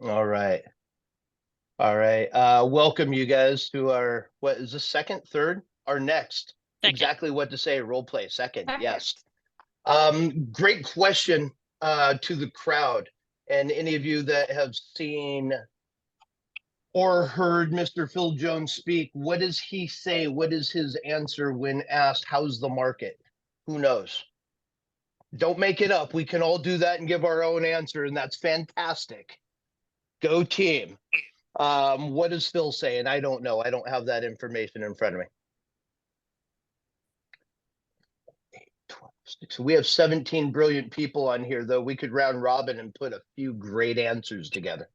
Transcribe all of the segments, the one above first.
All right. All right. Welcome you guys to our, what is this, second, third? Our next. Second. Exactly what to say, role play. Second, Second. yes. Great question to the crowd. And any of you that have seen or heard Mr. Phil Jone speak, what does he say? What is his answer when asked, how's the market? Who knows? Don't make it up. We can all do that and give our own answer, and that's fantastic. Go team. What does Phil say? And I don't know. I don't have that information in front of me. 12, so we have 17 brilliant people on here, though. We could round robin and put a few great answers together.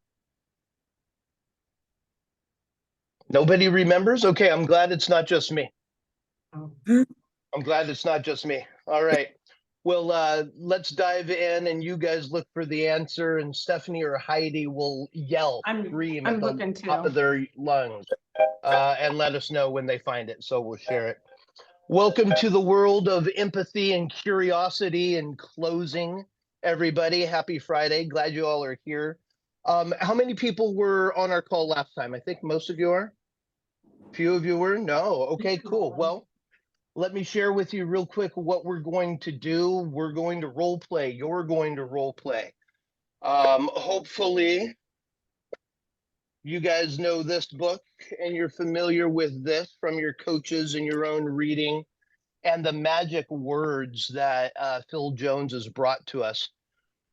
Nobody remembers? Okay, I'm glad it's not just me. I'm glad it's not just me. All right. Well, let's dive in and you guys look for the answer, and Stephanie or Heidi will yell, scream at the top of their lungs and let us know when they find it. So we'll share it. Welcome to the world of empathy and curiosity and closing, everybody. Happy Friday. Glad you all are here. How many people were on our call last time? I think most of you are. Few of you were? No. Okay, cool. Well, let me share with you real quick what we're going to do. We're going to role play. You're going to role play. Hopefully, you guys know this book and you're familiar with this from your coaches and your own reading and the magic words that Phil Jones has brought to us.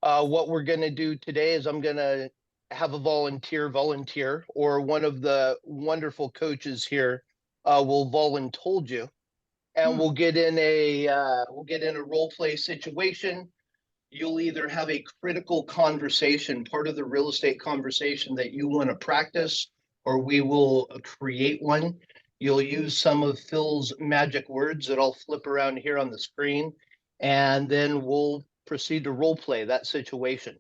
What we're going to do today is I'm going to have a volunteer, or one of the wonderful coaches here will voluntold you. And we'll get in a role play situation. You'll either have a critical conversation, part of the real estate conversation that you want to practice, or we will create one. You'll use some of Phil's magic words that I'll flip around here on the screen, and then we'll proceed to role play that situation.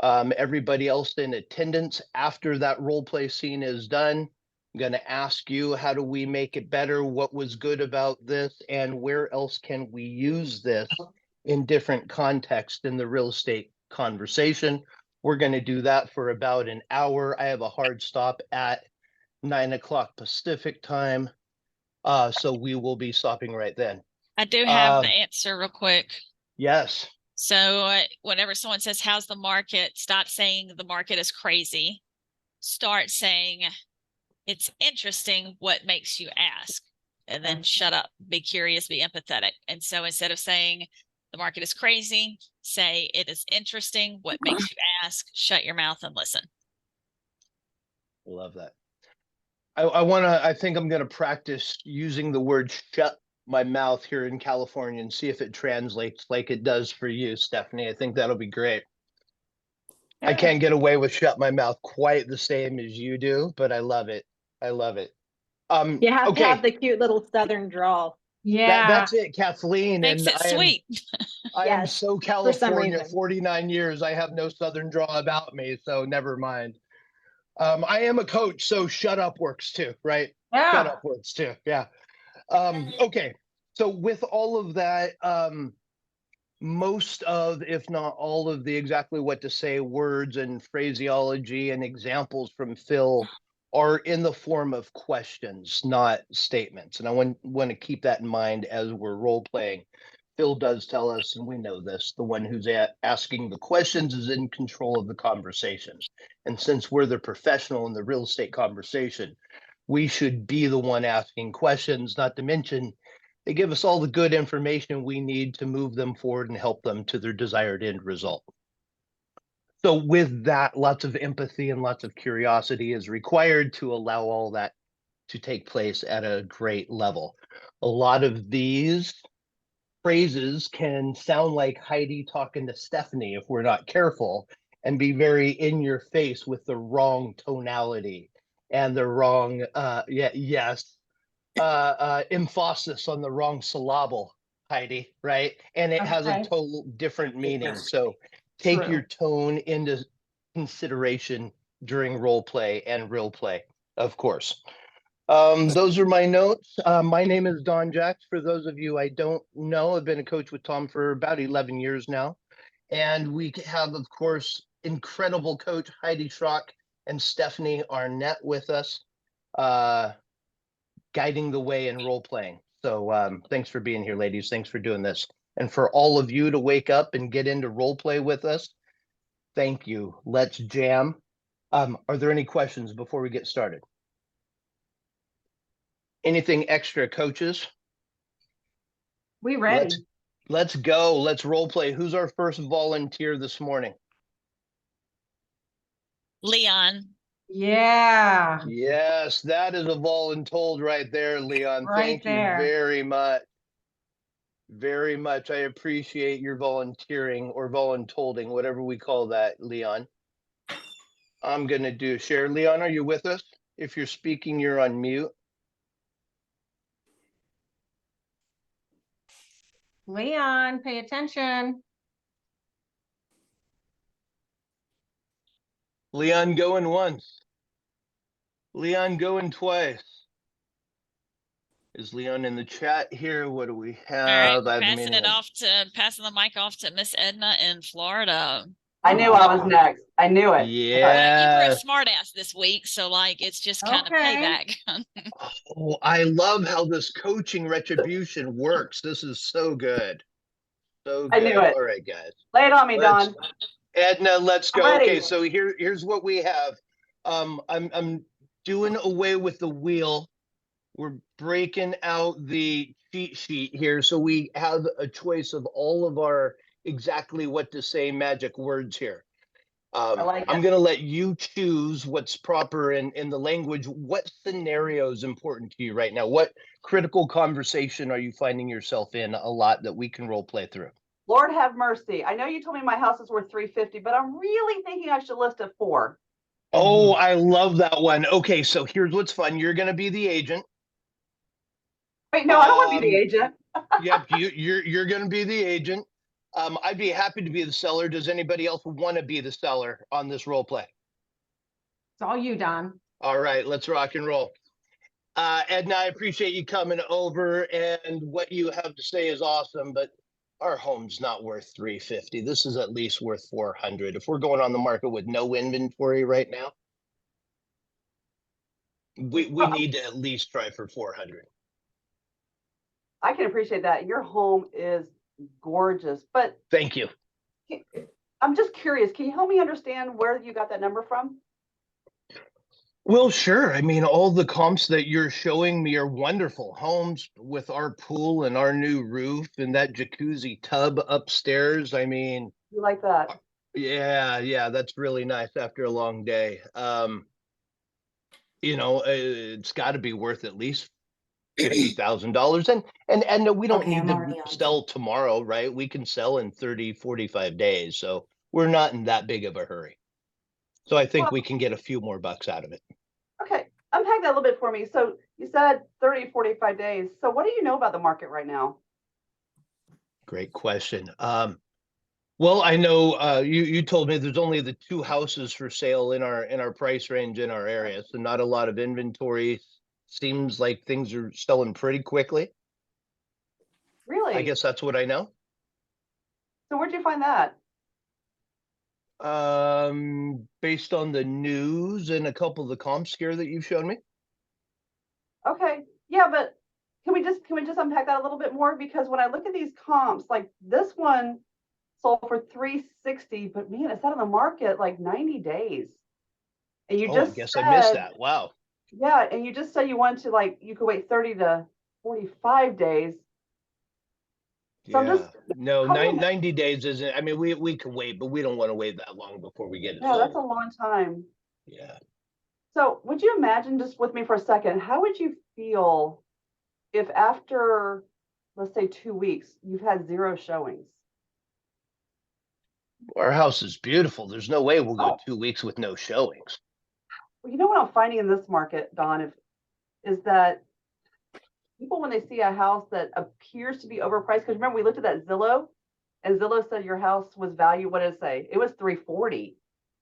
Everybody else in attendance after that role play scene is done, I'm going to ask you, how do we make it better? What was good about this? And where else can we use this in different contexts in the real estate conversation? We're going to do that for about an hour. I have a hard stop at 9 o'clock Pacific time. So we will be stopping right then. I do have the answer real quick. Yes. So whenever someone says, how's the market? Stop saying the market is crazy. Start saying, it's interesting. What makes you ask? And then shut up, be curious, be empathetic. And so instead of saying the market is crazy, say it is interesting. What makes you ask? Shut your mouth and listen. Love that. I think I'm going to practice using the word shut my mouth here in California and see if it translates like it does for you, Stephanie. I think that'll be great. Yeah. I can't get away with shut my mouth quite the same as you do, but I love it. I love it. You have to have the cute little Southern drawl. Yeah. That's it, Kathleen. Makes it sweet. I am so California, 49 years. I have no Southern drawl about me, so never mind. I am a coach, so shut up works too, right? Yeah. Shut up works too. Yeah. Okay. So with all of that, most of, if not all of the exactly what to say words and phraseology and examples from Phil are in the form of questions, not statements. And I want to keep that in mind as we're role playing. Phil does tell us, and we know this, the one who's asking the questions is in control of the conversation. And since we're the professional in the real estate conversation, we should be the one asking questions, not to mention they give us all the good information we need to move them forward and help them to their desired end result. So with that, lots of empathy and lots of curiosity is required to allow all that to take place at a great level. A lot of these phrases can sound like Heidi talking to Stephanie if we're not careful, and be very in your face with the wrong tonality and the wrong emphasis on the wrong syllable, Heidi, right? And it has a total different meaning. So take your tone into consideration during role play and real play, of course. Those are my notes. My name is Don Jacks. For those of you I don't know, I've been a coach with Tom for about 11 years now. And we have, of course, incredible coach Heidi Schrock and Stephanie Arnett with us, guiding the way in role playing. So thanks for being here, ladies. Thanks for doing this. And for all of you to wake up and get into role play with us, thank you. Let's jam. Are there any questions before we get started? Anything extra, coaches? We ready. Let's go. Let's role play. Who's our first volunteer this morning? Leon. Yeah. Yes, that is a voluntold right there, Leon. Right Thank there. you very much. Very much. I appreciate your volunteering or voluntolding, whatever we call that, Leon. I'm going to share. Leon, are you with us? If you're speaking, you're on mute. Leon, pay attention. Leon going once. Leon going twice. Is Leon in the chat here? What do we have? All right, passing the mic off to Miss Edna in Florida. I knew I was next. I knew it. Yeah. You were a smart ass this week, so like it's just kind of payback. Oh, I love how this coaching retribution works. This is so good. So good. I knew it. All right, guys. Lay it on me, Don. Edna, let's go. I'm ready. Okay, so here's what we have. I'm doing away with the wheel. We're breaking out the cheat sheet here, so we have a choice of all of our exactly what to say magic words here. I like it. I'm going to let you choose what's proper in the language. What scenario is important to you right now? What critical conversation are you finding yourself in a lot that we can role play through? Lord have mercy. I know you told me my house is worth $350, but I'm really thinking I should list at $4. Oh, I love that one. Okay, so here's what's fun. You're going to be the agent. Wait, no, I don't want to be the agent. Yep, you're going to be the agent. I'd be happy to be the seller. Does anybody else want to be the seller on this role play? It's all you, Don. All right, let's rock and roll. Edna, I appreciate you coming over, and what you have to say is awesome, but our home's not worth $350. This is at least worth $400. If we're going on the market with no inventory right now, we need to at least try for $400. I can appreciate that. Your home is gorgeous, but Thank you. I'm just curious. Can you help me understand where you got that number from? Well, sure. I mean, all the comps that you're showing me are wonderful homes with our pool and our new roof and that jacuzzi tub upstairs. I mean, You like that? yeah, that's really nice after a long day. It's got to be worth at least $50,000. And we don't Okay, need I'm to already on. sell tomorrow, right? We can sell in 30, 45 days. So we're not in that big of a hurry. So I think we can get a few more bucks out of it. Okay, unpack that a little bit for me. So you said 30, 45 days. So what do you know about the market right now? Great question. Well, I know you told me there's only the 2 houses for sale in our price range in our area, so not a lot of inventory. Seems like things are selling pretty quickly. Really? I guess that's what I know. So where'd you find that? Based on the news and a couple of the comps here that you've shown me. Okay. Yeah, but can we just unpack that a little bit more? Because when I look at these comps, like this one sold for $360, but man, it's out on the market like 90 days. And you I just guess said, I missed that. Wow. yeah, and you just said you wanted to you could wait 30 to 45 days. So I'm just No, how many- 90 days isn't. I mean, we can wait, but we don't want to wait that long before we get it yeah, that's a sold. long time. Yeah. So would you imagine, just with me for a second, how would you feel if after, let's say 2 weeks, you've had 0 showings? Our house is beautiful. There's no way we'll go Oh. 2 weeks with no showings. Well, you know what I'm finding in this market, Don, is that people, when they see a house that appears to be overpriced, because remember we looked at that Zillow, and Zillow said your house was valued. What did it say? It was $340,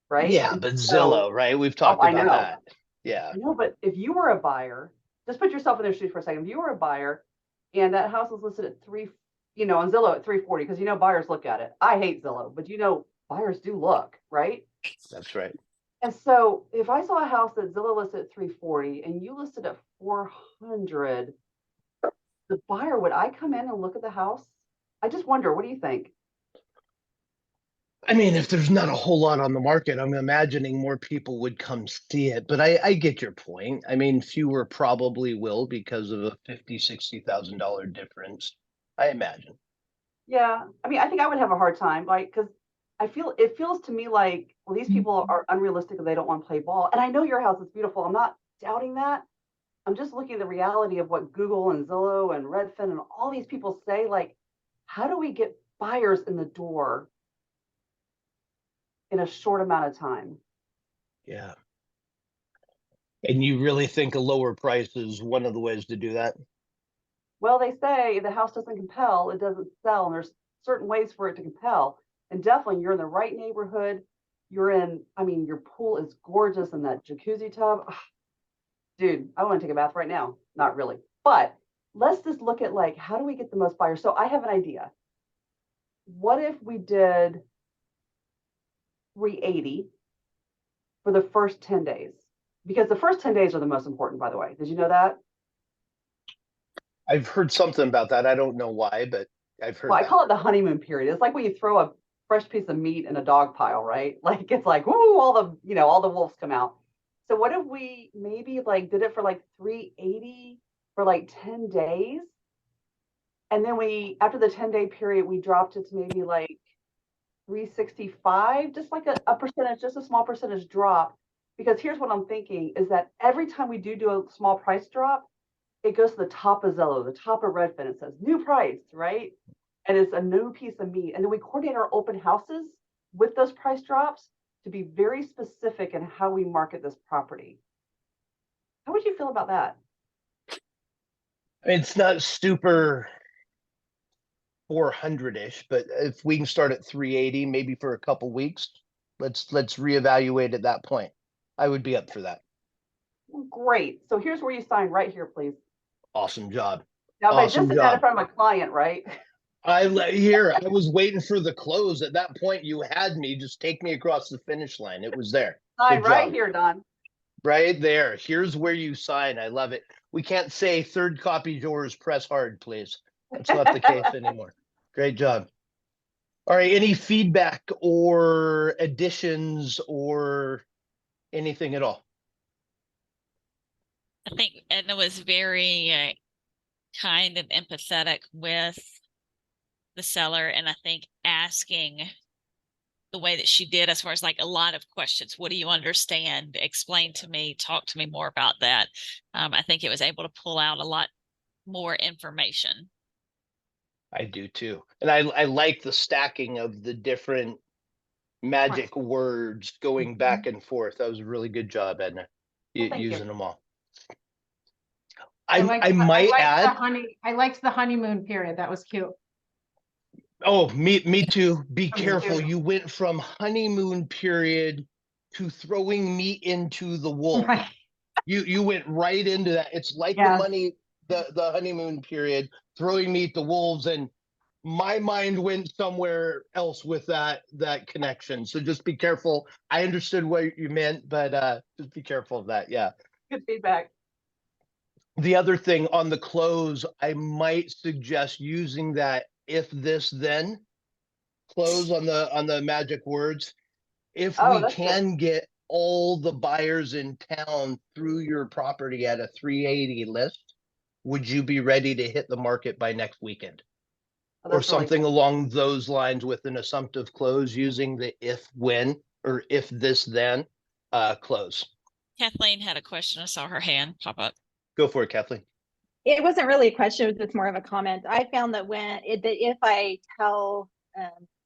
right? Yeah, but Zillow, right? We've talked I about know. that. Yeah. I know, but if you were a buyer, just put yourself in their shoes for a second. If you were a buyer and that house was listed at on Zillow at $340, because buyers look at it. I hate Zillow, but buyers do look, right? That's right. And so if I saw a house that Zillow listed at 340 and you listed at 400, the buyer, would I come in and look at the house? I just wonder, what do you think? I mean, if there's not a whole lot on the market, I'm imagining more people would come see it, but I get your point. I mean, fewer probably will because of a $50,000-$60,000 difference, I imagine. Yeah, I mean, I think I would have a hard time, like, because it feels to me like, well, these people are unrealistic and they don't want to play ball. And I know your house is beautiful. I'm not doubting that. I'm just looking at the reality of what Google and Zillow and Redfin and all these people say. Like, how do we get buyers in the door in a short amount of time? Yeah. And you really think a lower price is one of the ways to do that? Well, they say the house doesn't compel, it doesn't sell, and there's certain ways for it to compel. And definitely, you're in the right neighborhood. I mean, your pool is gorgeous and that jacuzzi tub. Ugh, dude, I want to take a bath right now. Not really. But let's just look at like, how do we get the most buyers? So I have an idea. What if we did 380 for the first 10 days? Because the first 10 days are the most important, by the way. Did you know that? I've heard something about that. I don't know why, but I've heard Well, I that. call it the honeymoon period. It's like when you throw a fresh piece of meat in a dog pile, right? Like it's like, whoo, all the wolves come out. So what if we maybe like did it for like 380 for like 10 days? And then after the 10-day period, we dropped it to maybe like 365, just like a percentage, just a small percentage drop. Because here's what I'm thinking is that every time we do a small price drop, it goes to the top of Zillow, the top of Redfin. It says new price, right? And it's a new piece of meat. And then we coordinate our open houses with those price drops to be very specific in how we market this property. How would you feel about that? It's not super 400-ish, but if we can start at 380, maybe for a couple weeks, let's reevaluate at that point. I would be up for that. Well, great. So here's where you sign right here, please. Awesome job. Now, if I just Awesome did that in job. front of a client, right? I was waiting for the close. At that point, you had me. Just take me across the finish line. It was there. Sign Good right job. here, Don. Right there. Here's where you sign. I love it. We can't say third copy yours, press hard, please. That's not the case anymore. Great job. All right. Any feedback or additions or anything at all? I think Edna was very kind and empathetic with the seller, and I think asking the way that she did as far as like a lot of questions. What do you understand? Explain to me, talk to me more about that. I think it was able to pull out a lot more information. I do too. And I like the stacking of the different magic words going back and forth. That was a really good job, Edna, Well, thank using you. them all. I I might add. I liked the honeymoon period. That was cute. Oh, me too. Be Me careful. too. You went from honeymoon period to throwing meat into the wolf. Right. You went right into that. It's like Yes. the honeymoon period, throwing meat to wolves, and my mind went somewhere else with that connection. So just be careful. I understood what you meant, but just be careful of that. Yeah. Good feedback. The other thing on the close, I might suggest using that if this then close on the magic words. If Oh, we that's good. can get all the buyers in town through your property at a 380 list, would you be ready to hit the market by next weekend? Oh, Or that's really something good. along those lines with an assumptive close using the if when or if this then close. Kathleen had a question. I saw her hand pop up. Go for it, Kathleen. It wasn't really a question, it was just more of a comment. I found that if I tell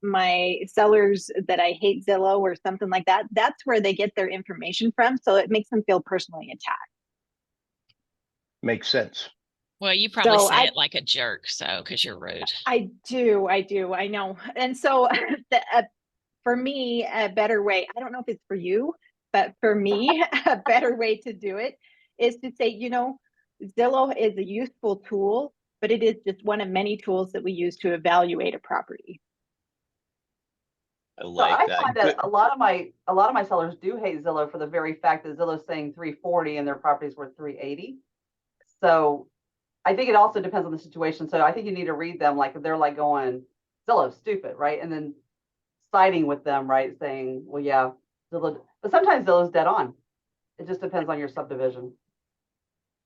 my sellers that I hate Zillow or something like that, that's where they get their information from. So it makes them feel personally attacked. Makes sense. Well, you probably So say it like a jerk, so because you're rude. I do, I know. And so for me, a better way, I don't know if it's for you, but for me, a better way to do it is to say, Zillow is a useful tool, but it is just one of many tools that we use to evaluate a property. I So like I that. find that a lot of my sellers do hate Zillow for the very fact that Zillow's saying 340 and their property's worth 380. So I think it also depends on the situation. So I think you need to read them like if they're like going, Zillow's stupid, right? And then siding with them, right? Saying, well, yeah, Zillow, but sometimes Zillow's dead on. It just depends on your subdivision.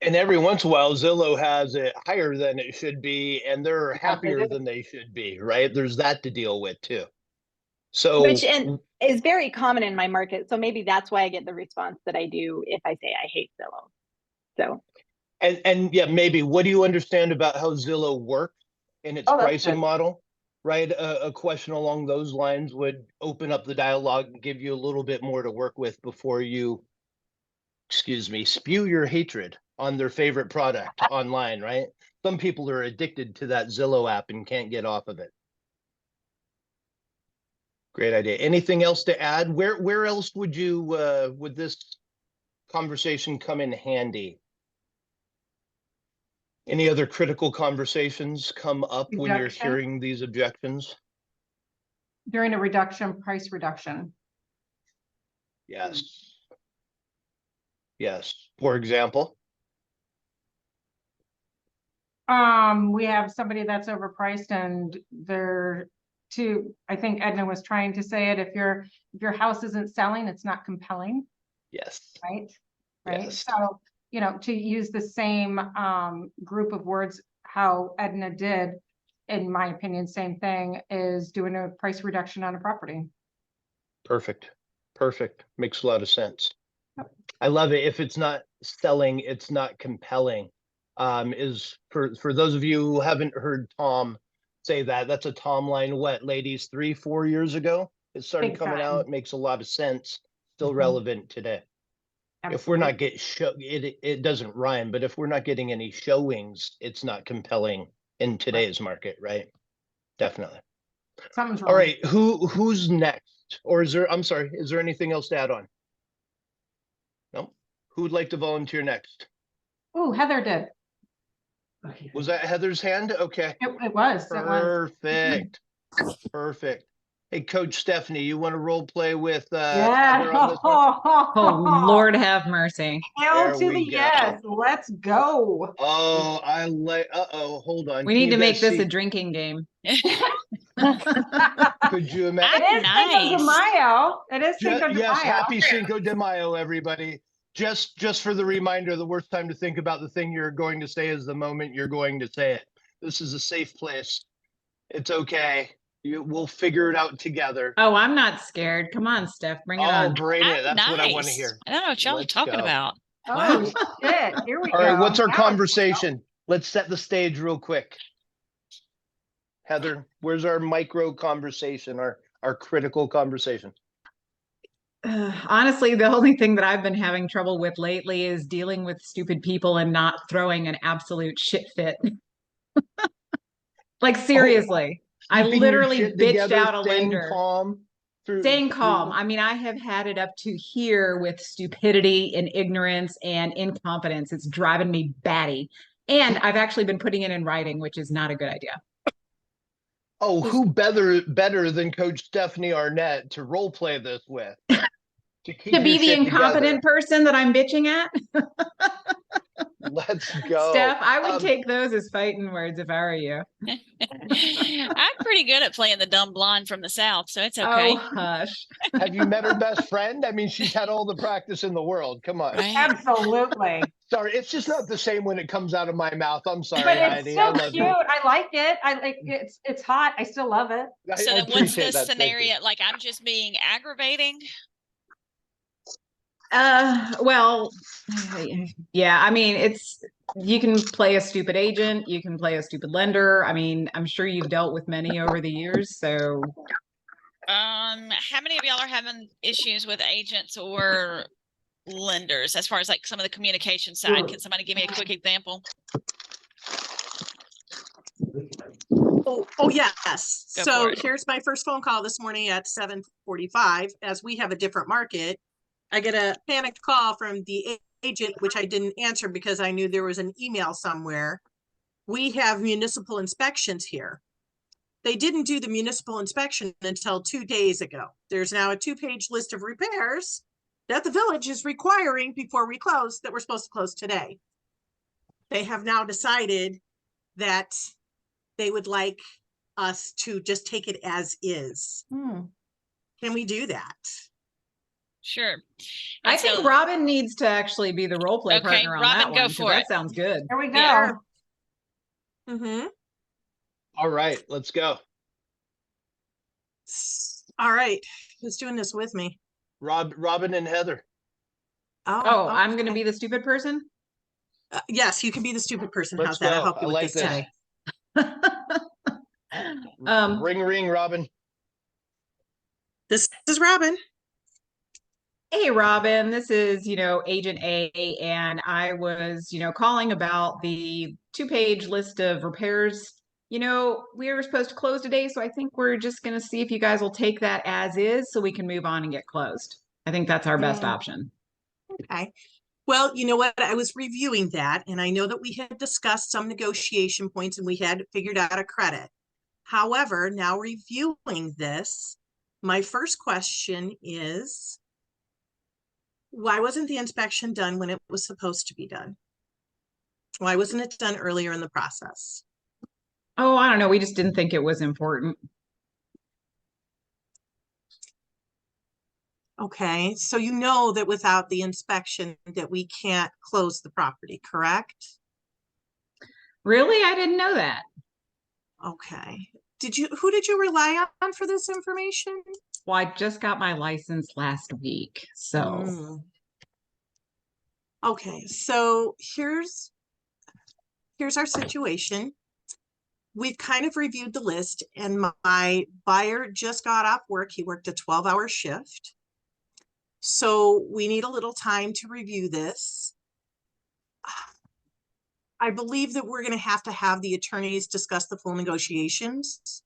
And every once in a while, Zillow has it higher than it should be, and they're happier do. than they should be, right? There's that to deal with too. So, Which and is very common in my market. So maybe that's why I get the response that I do if I say I hate Zillow. So and yeah, maybe what do you understand about how Zillow works in its Oh, that's pricing good. model? Right? A question along those lines would open up the dialogue and give you a little bit more to work with before you, excuse me, spew your hatred on their favorite product online, right? Some people are addicted to that Zillow app and can't get off of it. Great idea. Anything else to add? Where else would you would this conversation come in handy? Any other critical conversations come up when you're Reduction. hearing these objections? During a reduction, price reduction. Yes. Yes. For example, We have somebody that's overpriced and they're I think Edna was trying to say it, if your house isn't selling, it's not compelling, yes. right? Right, Yes. so, to use the same group of words, how Edna did, in my opinion, same thing, is doing a price reduction on a property. Perfect. Perfect. Makes a lot of sense. Yep. I love it. If it's not selling, it's not compelling. Is for those of you who haven't heard Tom say that, that's a Tom line, what, ladies, 3-4 years ago? It started Big coming time. out. It makes a lot of sense. Still Mhm. relevant today. If we're not getting it doesn't rhyme, but if we're not getting any showings, it's not compelling in today's market, right? Definitely. Something's All wrong. right, who's next? Or I'm sorry, is there anything else to add on? No? Who would like to volunteer next? Oh, Heather did. Was that Heather's hand? Okay. It was. Perfect. Perfect. Hey, Coach Stephanie, you want to role play with Yeah. Heather on this one? Oh, Lord have mercy. Hell There to we the go. yes. Let's go. Oh, I like, hold on. We Can need you to make guys this see? a drinking game. Could you imagine? It is Cinco de Nice. Mayo. It is Cinco de Yes, Mayo. happy Cinco de Mayo, everybody. Just for the reminder, the worst time to think about the thing you're going to say is the moment you're going to say it. This is a safe place. It's okay. We'll figure it out together. Oh, I'm not scared. Come on, Steph, bring it Oh, on. bring it. I'm That's what I want to nice. hear. I don't know what y'all are Let's talking go. about. Oh, Wow. shit. Here we All go. right, what's our Now it's- conversation? Let's set the stage real quick. Heather, where's our micro conversation, our critical conversation? Honestly, the only thing that I've been having trouble with lately is dealing with stupid people and not throwing an absolute shit fit. Like, seriously, I Keeping your literally shit bitched together, out a staying lender. calm. Staying calm. I mean, I have had it up to here with stupidity and ignorance and incompetence. It's driving me batty. And I've actually been putting it in writing, which is not a good idea. Oh, who better than Coach Stephanie Arnett to role play this with? To keep To be your the shit incompetent together. person that I'm bitching at. Let's go. Steph, I would take those as fighting words if I were you. I'm pretty good at playing the dumb blonde from the South, so it's okay. Oh, hush. Have you met her best friend? I mean, she's had all the practice in the world. Come on. Right. Absolutely. Sorry, it's just not the same when it comes out of my mouth. I'm sorry, But it's Heidi. I so love cute. you. I like it. I like it's hot. I still love it. So I then what's appreciate the that. Thank you. scenario? Like I'm just being aggravating? Well, yeah, I mean, you can play a stupid agent, you can play a stupid lender. I mean, I'm sure you've dealt with many over the years, so How many of y'all are having issues with agents or lenders as far as like some of the communication side? Can somebody give me a quick example? Oh yes. Go for So it. here's my first phone call this morning at 7:45. As we have a different market, I get a panicked call from the agent, which I didn't answer because I knew there was an email somewhere. We have municipal inspections here. they didn't do the municipal inspection until 2 days ago. There's now a 2-page list of repairs that the village is requiring before we close, that we're supposed to close today. They have now decided that they would like us to just take it as is. Can we do that? Sure. I And think so- Robin needs to actually be the role play Okay, partner on Robin, that go one, 'cause for that it. sounds good. There we go. Yeah. Mm-hmm. All right, let's go. All right. Who's doing this with me? Robin and Heather. Oh, I'm gonna okay. be the stupid person? Yes, you can be the stupid person. Let's How's that? I'll go. help you I with like this this. today. Ring, Robin. This is Robin. Hey, Robin, this is, Agent A, and I was, calling about the 2-page list of repairs. We were supposed to close today, so I think we're just going to see if you guys will take that as is so we can move on and get closed. I think that's our best option. Okay. Well, you know what? I was reviewing that, and I know that we had discussed some negotiation points and we had figured out a credit. However, now reviewing this, my first question is, why wasn't the inspection done when it was supposed to be done? Why wasn't it done earlier in the process? Oh, I don't know. We just didn't think it was important. Okay, so you know that without the inspection that we can't close the property, correct? Really? I didn't know that. Okay. Who did you rely on for this information? Well, I just got my license last week, so. Okay, so here's our situation. We've kind of reviewed the list, and my buyer just got off work. He worked a 12-hour shift. So we need a little time to review this. I believe that we're going to have the attorneys discuss the full negotiations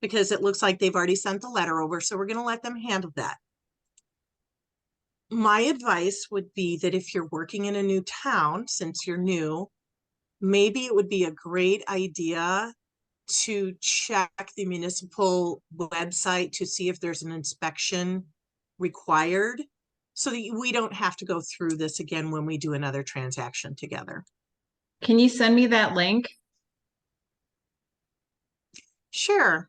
because it looks like they've already sent the letter over. So we're going to let them handle that. My advice would be that if you're working in a new town, since you're new, maybe it would be a great idea to check the municipal website to see if there's an inspection required so that we don't have to go through this again when we do another transaction together. Can you send me that link? Sure.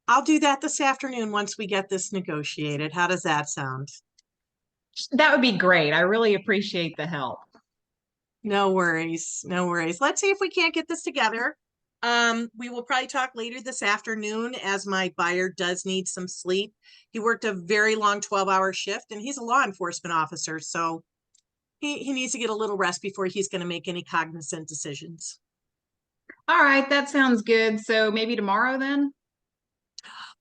I'll do that this afternoon once we get this negotiated. How does that sound? That would be great. I really appreciate the help. No worries. No worries. Let's see if we can't get this together. We will probably talk later this afternoon as my buyer does need some sleep. He worked a very long 12-hour shift and he's a law enforcement officer. So he needs to get a little rest before he's going to make any cognizant decisions. All right, that sounds good. So maybe tomorrow then?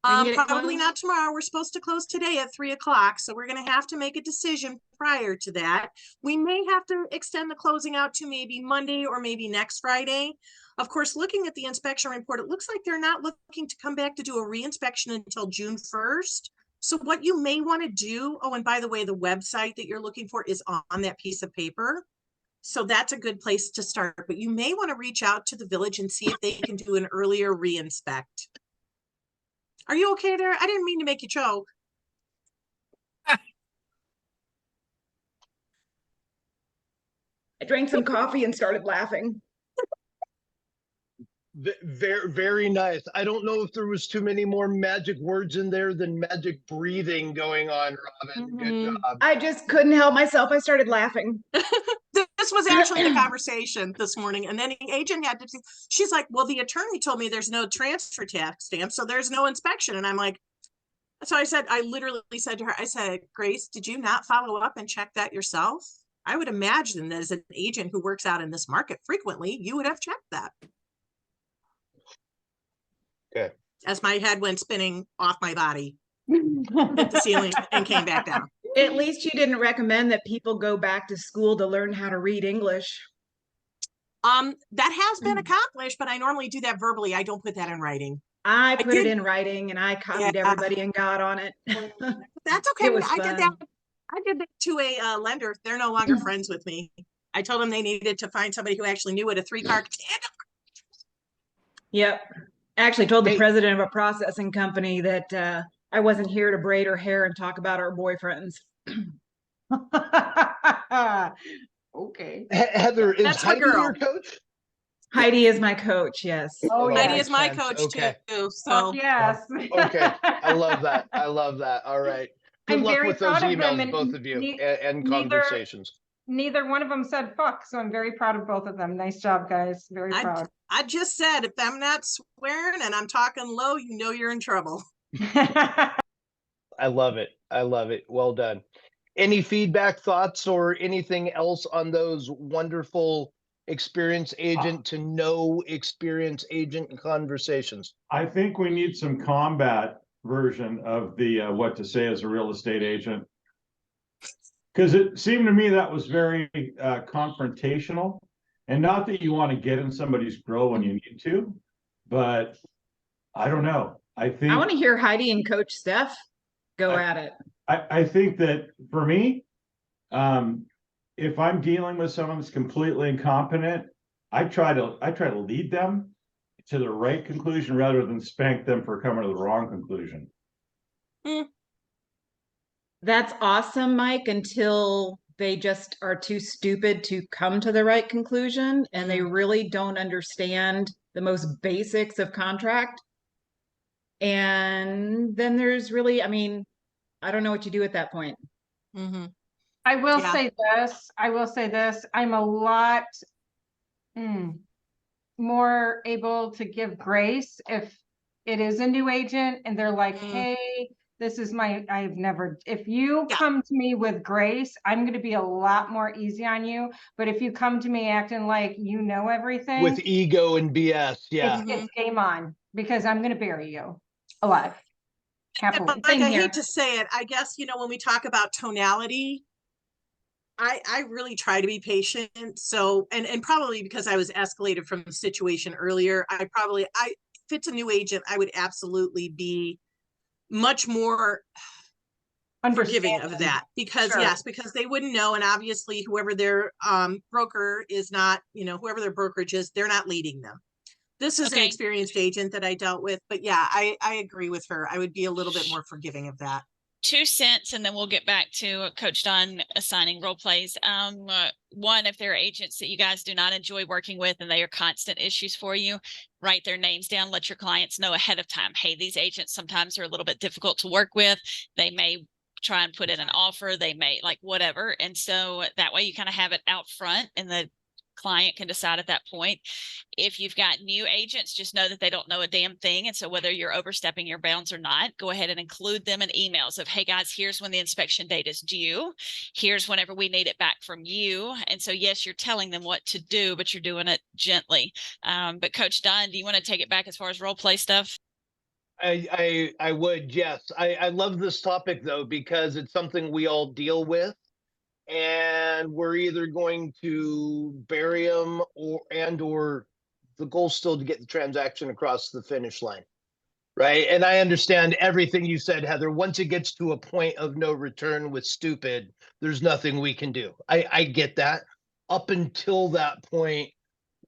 We can get it Probably closed? not tomorrow. We're supposed to close today at 3 o'clock. So we're going to have to make a decision prior to that. We may have to extend the closing out to maybe Monday or maybe next Friday. Of course, looking at the inspection report, it looks like they're not looking to come back to do a re-inspection until June 1st. So what you may want to do, oh, and by the way, the website that you're looking for is on that piece of paper. So that's a good place to start. But you may want to reach out to the village and see if they can do an earlier re-inspect. Are you okay there? I didn't mean to make you choke. I drank some coffee and started laughing. Very, very nice. I don't know if there was too many more magic words in there than magic breathing going on, Robin. Good job. I just couldn't help myself. I started laughing. This was actually the conversation this morning. And then the agent had to, she's like, well, the attorney told me there's no transfer tax stamp, so there's no inspection. And I'm like, so I literally said to her, I said, Grace, did you not follow up and check that yourself? I would imagine that as an agent who works out in this market frequently, you would have checked that. Okay. As my head went spinning off my body, hit the ceiling and came back down. At least you didn't recommend that people go back to school to learn how to read English. That has been accomplished, but I normally do that verbally. I don't put that in writing. I put it in writing and I copied everybody and got on it. That's okay. It was I did that. fun. I did that to a lender. They're no longer friends with me. I told them they needed to find somebody who actually knew what a 3-car tandem. Yep. I actually told the Hey. president of a processing company that I wasn't here to braid her hair and talk about our boyfriends. Okay. Heather, is That's my Heidi your girl. coach? Heidi is my coach, yes. Oh, Heidi yes. is my Makes sense. coach Okay. too, Fuck so. yes. Okay. I love that. I love that. All right. Good I'm luck very with those proud of them, emails, and both of you, and neither conversations. neither one of them said fuck, so I'm very proud of both of them. Nice job, guys. Very proud. I just said, if I'm not swearing and I'm talking low, you know you're in trouble. I love it. I love it. Well done. Any feedback, thoughts, or anything else on those wonderful experience agent to no experience agent conversations? I think we need some combat version of the what to say as a real estate agent. Because it seemed to me that was very confrontational. And not that you want to get in somebody's grill when you need to, but I don't know. I think I want to hear Heidi and Coach Steph go I- at it. I think that for me, if I'm dealing with someone that's completely incompetent, I try to lead them to the right conclusion rather than spank them for coming to the wrong conclusion. That's awesome, Mike, until they just are too stupid to come to the right conclusion and they really don't understand the most basics of contract. And then there's really, I mean, I don't know what you do at that point. Mm-hmm. I will Yeah. say this. I will say this. I'm a lot more able to give grace if it is a new agent and they're like, hey, this is if you come to me with grace, I'm going to be a lot more easy on you. But if you come to me acting like you know everything, With ego and BS, yeah. it's game on, because I'm going to bury you alive. Happily. Like, Same I here. hate to say it, I guess, when we talk about tonality, I really try to be patient. So, and probably because I was escalated from the situation earlier, if it's a new agent, I would absolutely be much more forgiving of that, because Sure. yes, because they wouldn't know. And obviously whoever their broker is not, whoever their brokerage is, they're not leading them. This is an Okay. experienced agent that I dealt with, but yeah, I agree with her. I would be a little bit more forgiving of that. 2 cents, and then we'll get back to Coach Don assigning role plays. One, if there are agents that you guys do not enjoy working with and they are constant issues for you, write their names down, let your clients know ahead of time. Hey, these agents sometimes are a little bit difficult to work with. They may try and put in an offer, they may like whatever. And so that way you kind of have it out front and the client can decide at that point. If you've got new agents, just know that they don't know a damn thing. And so whether you're overstepping your bounds or not, go ahead and include them in emails of, hey guys, here's when the inspection date is due. Here's whenever we need it back from you. And so, yes, you're telling them what to do, but you're doing it gently. But Coach Don, do you want to take it back as far as role play stuff? I would, yes. I love this topic though, because it's something we all deal with. And we're either going to bury them or the goal's still to get the transaction across the finish line. Right. And I understand everything you said, Heather. Once it gets to a point of no return with stupid, there's nothing we can do. I get that. Up until that point,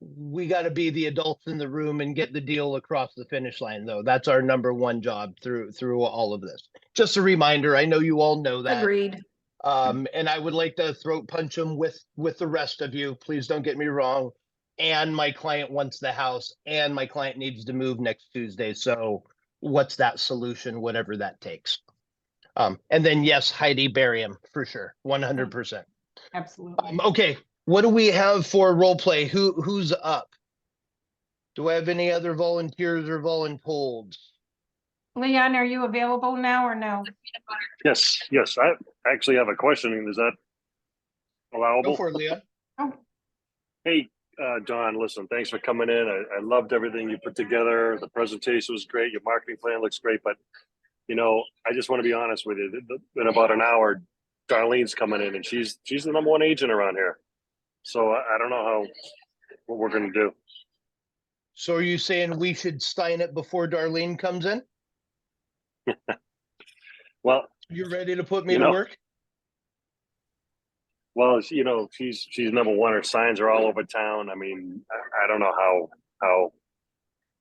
we got to be the adults in the room and get the deal across the finish line, though. That's our number one job through all of this. Just a reminder. I know you all know that. Agreed. And I would like to throat punch them with the rest of you. Please don't get me wrong. And my client wants the house, and my client needs to move next Tuesday. So what's that solution, whatever that takes? And then yes, Heidi, bury him for sure, 100%. Absolutely. Okay, what do we have for role play? Who's up? Do I have any other volunteers or voluntold? Leon, are you available now or no? Yes. I actually have a question. Is that allowable? Go for it, Leon. Oh. Hey, John, listen, thanks for coming in. I loved everything you put together. The presentation was great. Your marketing plan looks great. But, I just want to be honest with you. In about an hour, Darlene's coming in, and she's the number one agent around here. So I don't know what we're going to do. So are you saying we should sign it before Darlene comes in? Well, You ready to put me to work? Well, she's number one. Her signs are all over town. I mean, I don't know how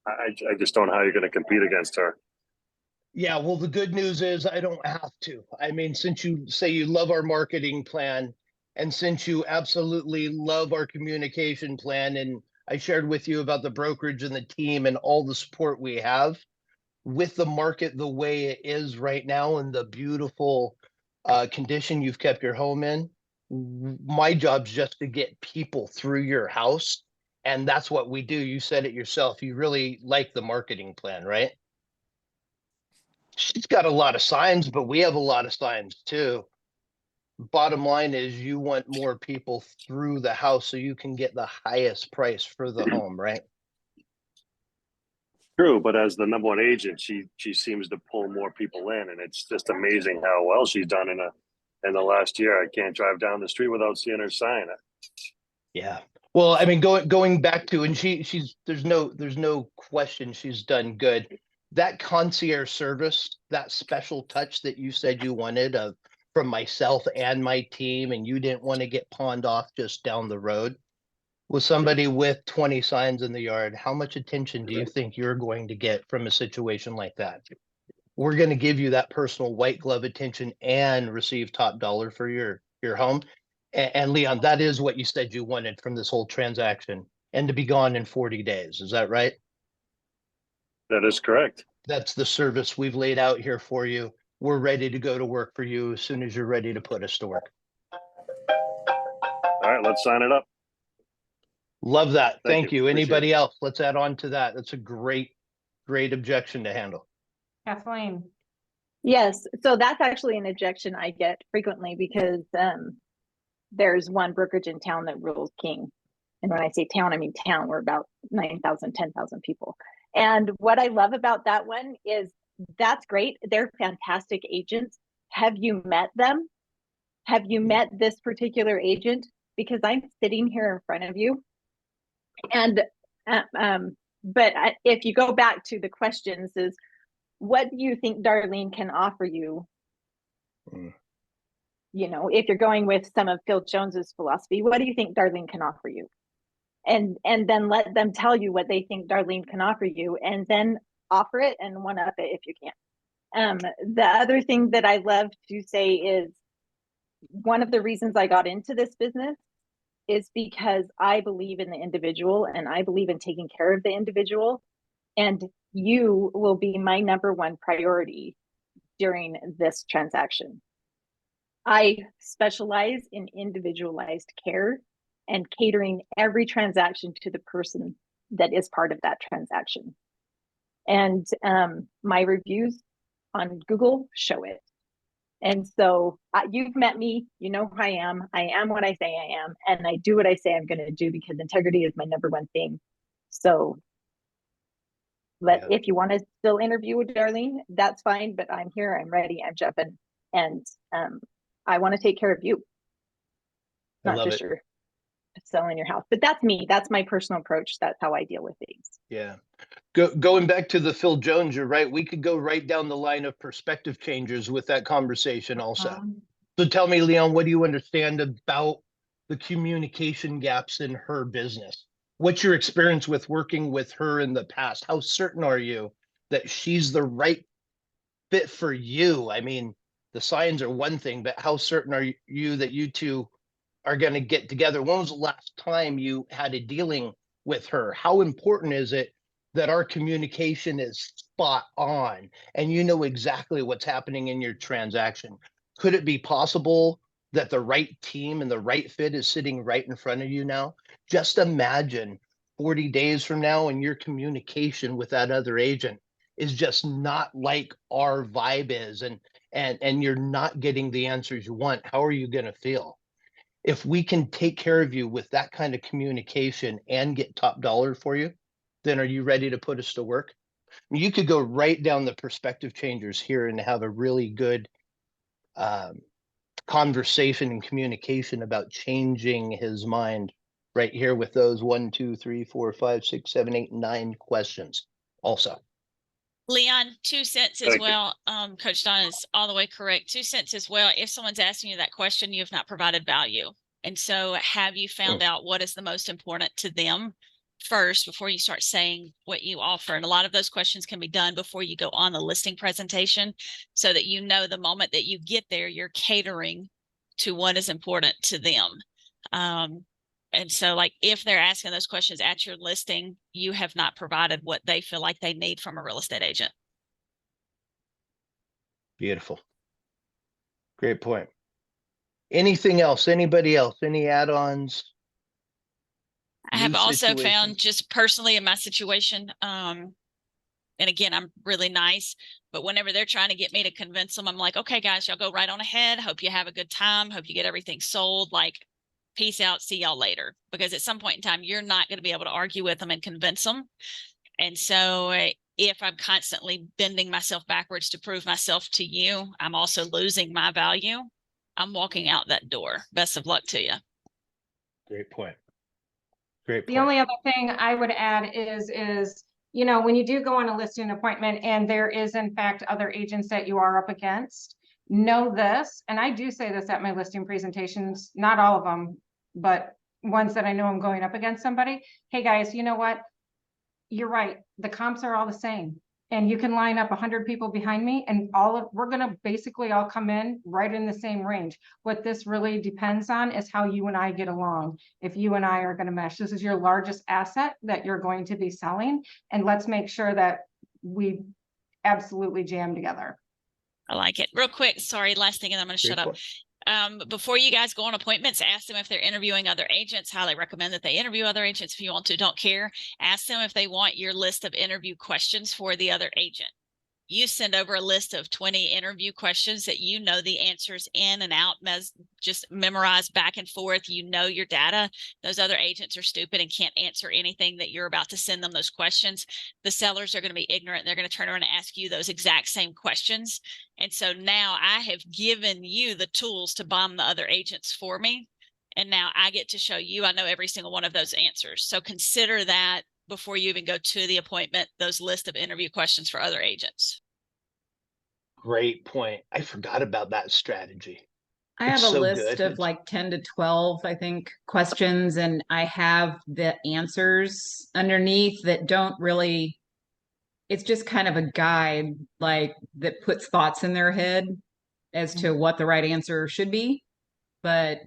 I just don't know how you're going to compete against her. Yeah, well, the good news is I don't have to. I mean, since you say you love our marketing plan, and since you absolutely love our communication plan, and I shared with you about the brokerage and the team and all the support we have with the market the way it is right now and the beautiful condition you've kept your home in, my job's just to get people through your house. And that's what we do. You said it yourself. You really like the marketing plan, right? She's got a lot of signs, but we have a lot of signs too. Bottom line is you want more people through the house so you can get the highest price for the home, right? True, but as the number one agent, she seems to pull more people in, and it's just amazing how well she's done in the last year. I can't drive down the street without seeing her sign. Yeah. Well, I mean, going back to, and she's there's no question she's done good. That concierge service, that special touch that you said you wanted from myself and my team, and you didn't want to get pawned off just down the road. With somebody with 20 signs in the yard, how much attention do you think you're going to get from a situation like that? We're going to give you that personal white glove attention and receive top dollar for your home. And Leon, that is what you said you wanted from this whole transaction, and to be gone in 40 days. Is that right? That is correct. That's the service we've laid out here for you. We're ready to go to work for you as soon as you're ready to put us to work. All right, let's sign it up. Love that. Thank you. Appreciate Anybody it. else? Let's add on to that. That's a great objection to handle. Kathleen. Yes, so that's actually an objection I get frequently because there's one brokerage in town that rules king. And when I say town, I mean town. We're about 9,000, 10,000 people. And what I love about that one is that's great. They're fantastic agents. Have you met them? Have you met this particular agent? Because I'm sitting here in front of you. And but if you go back to the questions, is what do you think Darlene can offer you? You know, if you're going with some of Phil Jones's philosophy, what do you think Darlene can offer you? And then let them tell you what they think Darlene can offer you, and then offer it and one up it if you can. The other thing that I love to say is one of the reasons I got into this business is because I believe in the individual and I believe in taking care of the individual, and you will be my number one priority during this transaction. I specialize in individualized care and catering every transaction to the person that is part of that transaction. And my reviews on Google show it. And so you've met me, you know who I am what I say I am, and I do what I say I'm going to do because integrity is my number one thing. So if you want to still interview with Darlene, that's fine, but I'm here, I'm ready, I'm jumping, and I want to take care of you. Not just your selling your house, but that's me. That's my personal approach. That's how I deal with things. Yeah. Going back to the Phil Jones, you're right. We could go right down the line of perspective changers with that conversation also. So tell me, Leon, what do you understand about the communication gaps in her business? What's your experience with working with her in the past? How certain are you that she's the right fit for you? I mean, the signs are one thing, but how certain are you that you two are going to get together? When was the last time you had a dealing with her? How important is it that our communication is spot on and you know exactly what's happening in your transaction? Could it be possible that the right team and the right fit is sitting right in front of you now? Just imagine 40 days from now and your communication with that other agent is just not like our vibe is, and you're not getting the answers you want. How are you going to feel? If we can take care of you with that kind of communication and get top dollar for you, then are you ready to put us to work? You could go right down the perspective changers here and have a really good conversation and communication about changing his mind right here with those 1, 2, 3, 4, 5, 6, 7, 8, 9 questions also. Leon, 2 cents as well. Coach Don is all the way correct. 2 cents as well. If someone's asking you that question, you have not provided value. And so have you found out what is the most important to them first before you start saying what you offer. And a lot of those questions can be done before you go on the listing presentation, so that you know the moment that you get there, you're catering to what is important to them. And so like if they're asking those questions at your listing, you have not provided what they feel like they need from a real estate agent. Beautiful. Great point. Anything else? Anybody else? Any add-ons? I have New also found situations? just personally in my situation, and again, I'm really nice, but whenever they're trying to get me to convince them, I'm like, okay, guys, y'all go right on ahead. Hope you have a good time. Hope you get everything sold. Like, peace out. See y'all later. Because at some point in time, you're not going to be able to argue with them and convince them. And so if I'm constantly bending myself backwards to prove myself to you, I'm also losing my value. I'm walking out that door. Best of luck to you. Great point. Great The point. only other thing I would add is, you know, when you do go on a listing appointment and there is in fact other agents that you are up against, know this, and I do say this at my listing presentations, not all of them, but ones that I know I'm going up against somebody. Hey guys, you know what? You're right. The comps are all the same. And you can line up 100 people behind me and we're going to basically all come in right in the same range. What this really depends on is how you and I get along. If you and I are going to mesh, this is your largest asset that you're going to be selling. And let's make sure that we absolutely jam together. I like it. Real quick, sorry, last thing, and I'm going to shut up. Before you guys go on appointments, ask them if they're interviewing other agents. Highly recommend that they interview other agents if you want to. Don't care. Ask them if they want your list of interview questions for the other agent. You send over a list of 20 interview questions that you know the answers in and out, just memorize back and forth. You know your data. Those other agents are stupid and can't answer anything that you're about to send them those questions. The sellers are going to be ignorant. They're going to turn around and ask you those exact same questions. And so now I have given you the tools to bomb the other agents for me. And now I get to show you, I know every single one of those answers. So consider that before you even go to the appointment, those list of interview questions for other agents. Great point. I forgot about that strategy. I have It's a so list good. of like 10 to 12, I think, questions, and I have the answers underneath that don't really, it's just kind of a guide, like that puts thoughts in their head as to what the right answer should be. But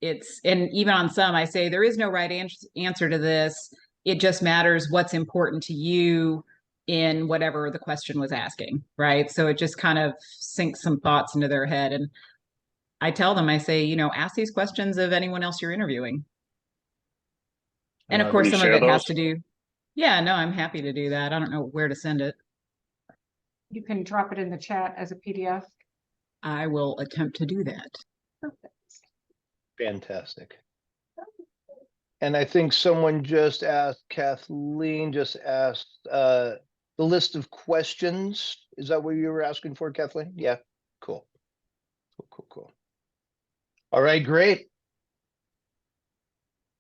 and even on some, I say there is no right answer to this. It just matters what's important to you in whatever the question was asking, right? So it just kind of sinks some thoughts into their head. And I tell them, I say, you know, ask these questions of anyone else you're interviewing. And of course, Can you some of share it has those? to do. Yeah, no, I'm happy to do that. I don't know where to send it. You can drop it in the chat as a PDF. I will attempt to do that. Perfect. Fantastic. And I think someone just asked, Kathleen just asked, the list of questions. Is that what you were asking for, Kathleen? Yeah, cool. Cool. All right, great.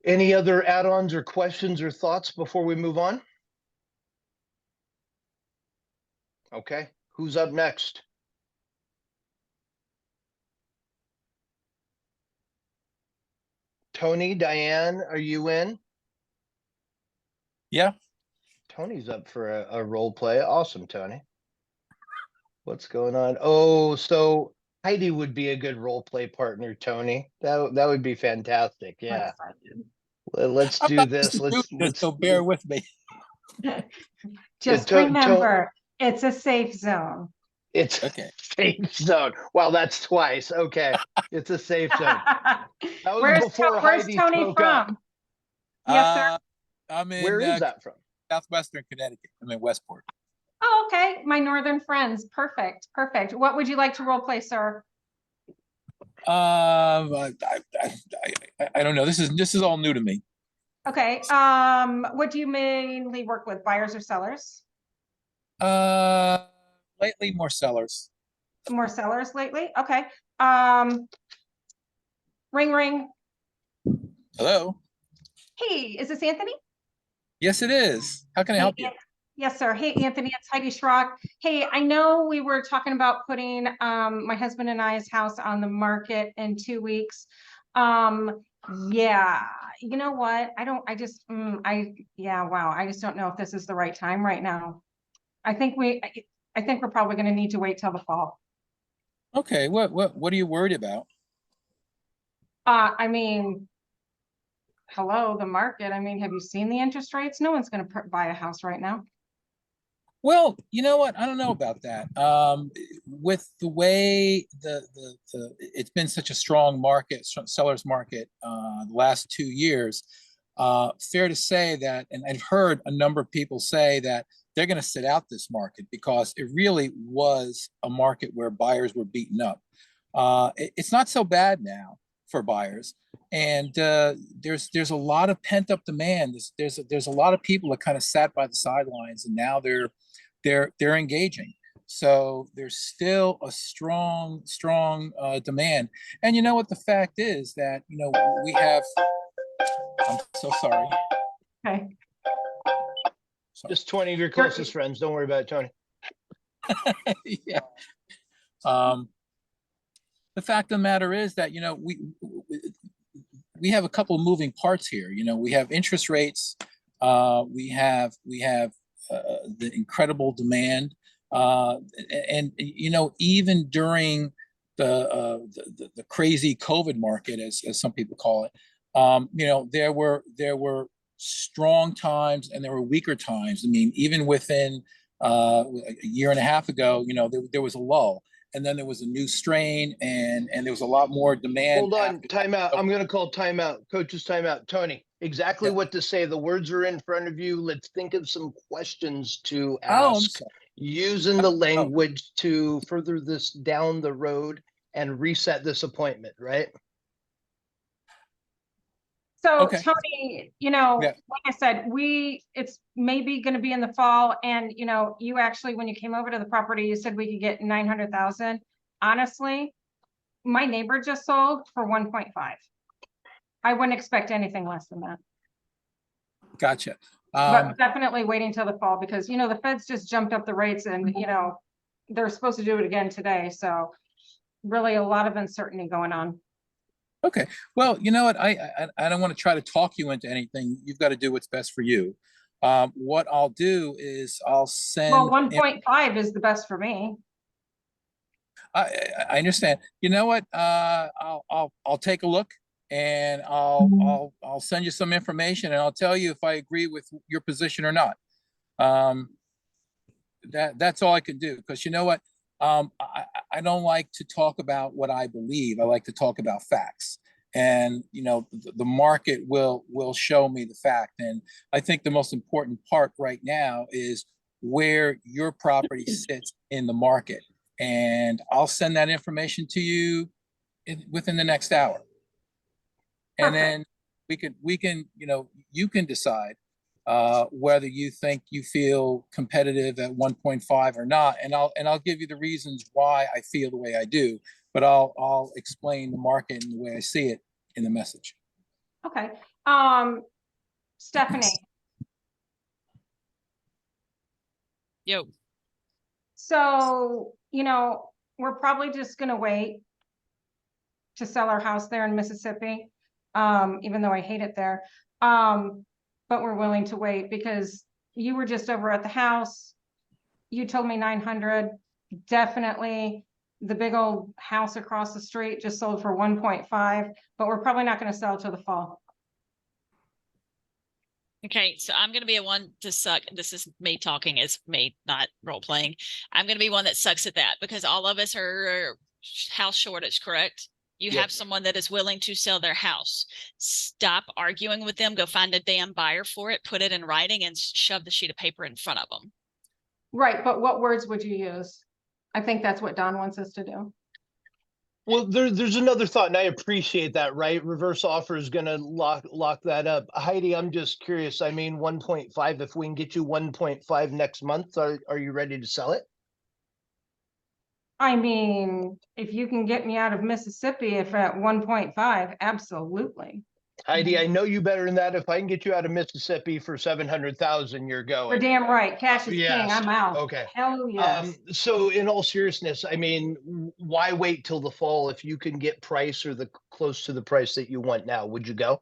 Any other add-ons or questions or thoughts before we move on? Okay, who's up next? Tony, Diane, are you in? Yeah. Tony's up for a role play. Awesome, Tony. What's going on? Oh, so Heidi would be a good role play partner, Tony. That would be fantastic. Yeah. Let's I'm do not this. used to doing this, Let's so bear with me. Just To- remember, it's a safe zone. It's Okay. safe zone. Wow, that's twice. Okay. It's a safe zone. That was Where's before where's Heidi Tony spoke up. from? Yes, sir. I'm in Where is that from? southwestern Connecticut. I'm in Westport. Oh, okay. My northern friends. Perfect. What would you like to role play, sir? I don't know. This is all new to me. Okay. What do you mainly work with? Buyers or sellers? Lately more sellers. More sellers lately? Okay. Ring ring. Hello. Hey, is this Anthony? Yes, it is. How can I help you? Yes, sir. Hey, Anthony, it's Heidi Schrock. Hey, I know we were talking about putting my husband and I's house on the market in 2 weeks. Yeah, you know what? Yeah, wow. I just don't know if this is the right time right now. I think we're probably going to need to wait till the fall. Okay, what are you worried about? I mean, hello, the market. I mean, have you seen the interest rates? No one's going to buy a house right now. Well, you know what? I don't know about that. With the way it's been such a strong market, seller's market, the last 2 years, fair to say that, and I've heard a number of people say that they're going to sit out this market because it really was a market where buyers were beaten up. It's not so bad now for buyers, and there's a lot of pent up demand. There's a lot of people that kind of sat by the sidelines, and now they're engaging. So there's still a strong demand. And you know what the fact is that we have. I'm so sorry. Okay. Sorry. Just 20 of your closest friends. Don't worry about it, Tony. Yeah. The fact of the matter is that we have a couple of moving parts here. We have interest rates. We have the incredible demand, and even during the crazy COVID market, as some people call it, there were strong times and there were weaker times. I mean, even within a year and a half ago, there was a lull. And then there was a new strain, and there was a lot more demand. Hold on, timeout. I'm going to call timeout. Coach's timeout. Tony, exactly what to say. The words are in front of you. Let's think of some questions to ask, using the language to further this down the road and reset this appointment, right? So Okay. Tony, Yeah. like I said, it's maybe going to be in the fall. And, you actually, when you came over to the property, you said we could get 900,000. Honestly, my neighbor just sold for 1.5. I wouldn't expect anything less than that. Gotcha. But definitely waiting till the fall because, the feds just jumped up the rates and, they're supposed to do it again today. So really a lot of uncertainty going on. Okay. Well, you know what? I don't want to try to talk you into anything. You've got to do what's best for you. What I'll do is I'll send. Well, 1.5 is the best for me. I understand. You know what? I'll take a look and I'll send you some information and I'll tell you if I agree with your position or not. That's all I can do because you know what? I don't like to talk about what I believe. I like to talk about facts. And the market will show me the fact. And I think the most important part right now is where your property sits in the market. And I'll send that information to you within the next hour. And then we can you can decide whether you think you feel competitive at 1.5 or not, and I'll give you the reasons why I feel the way I do, but I'll explain the market and the way I see it in the message. Okay. Stephanie. Yo. So, we're probably just gonna wait to sell our house there in Mississippi, even though I hate it there. But we're willing to wait because you were just over at the house. You told me 900. Definitely the big old house across the street just sold for 1.5, but we're probably not going to sell till the fall. Okay, so I'm going to be a one to suck. This is me talking, it's me, not role playing. I'm going to be one that sucks at that because all of us are house shortage, correct? You have someone that is willing to sell their house. Stop arguing with them. Go find a damn buyer for it, put it in writing, and shove the sheet of paper in front of them. Right, but what words would you use? I think that's what Don wants us to do. Well, there's another thought, and I appreciate that, right? Reverse offer is going to lock that up. Heidi, I'm just curious. I mean, 1.5, if we can get you 1.5 next month, are you ready to sell it? I mean, if you can get me out of Mississippi if at 1.5, absolutely. Heidi, I know you better than that. If I can get you out of Mississippi for 700,000, you're You're going. damn right. Cash is king. Yes. I'm out. Okay. Hell yes. So in all seriousness, I mean, why wait till the fall if you can get price or the close to the price that you want now? Would you go?